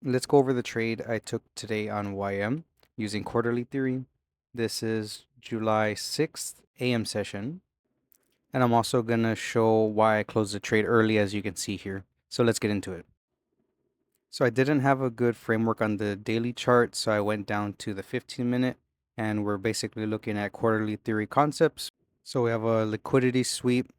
Let's go over the trade I took today on YM using quarterly theory. This is July 6th AM session. And I'm also going to show why I closed the trade early, as you can see here. So let's get into it. So I didn't have a good framework on the daily chart, so I went down to the 15-minute, and we're basically looking at quarterly theory concepts. So we have a liquidity sweep,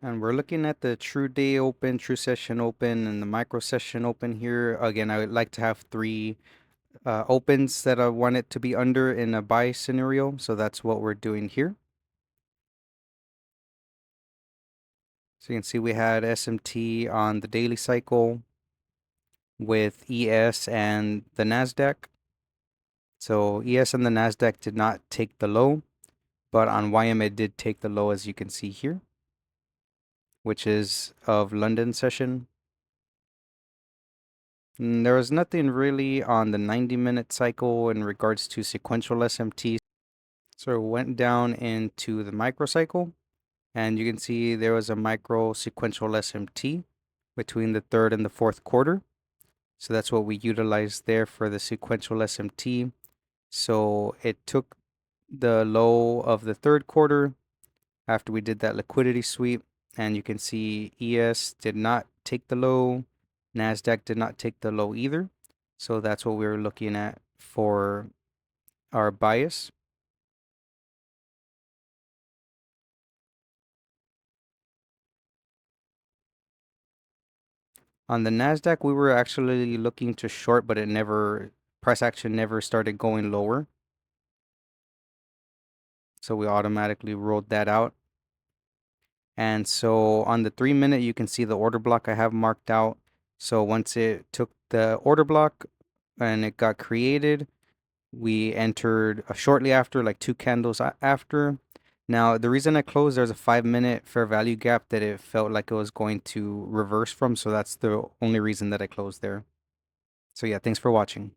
and we're looking at the true day open, true session open, and the micro session open here. Again, I would like to have three opens that I want it to be under in a buy scenario. So that's what we're doing here. So you can see we had SMT on the daily cycle with ES and the NASDAQ. So ES and the NASDAQ did not take the low, but on YM it did take the low, as you can see here, which is of London session. There was nothing really on the 90-minute cycle in regards to sequential SMT. So it went down into the microcycle, and you can see there was a micro sequential SMT between the third and the fourth quarter. So that's what we utilized there for the sequential SMT. So it took the low of the third quarter after we did that liquidity sweep, and you can see ES did not take the low, NASDAQ did not take the low either. So that's what we were looking at for our bias. On the NASDAQ, we were actually looking to short, but price action never started going lower. So we automatically rolled that out. And so on the 3-minute, you can see the order block I have marked out. So once it took the order block and it got created, we entered shortly after, like 2 candles after. Now, the reason I closed, there's a 5-minute fair value gap that it felt like it was going to reverse from. So that's the only reason that I closed there. So yeah, thanks for watching.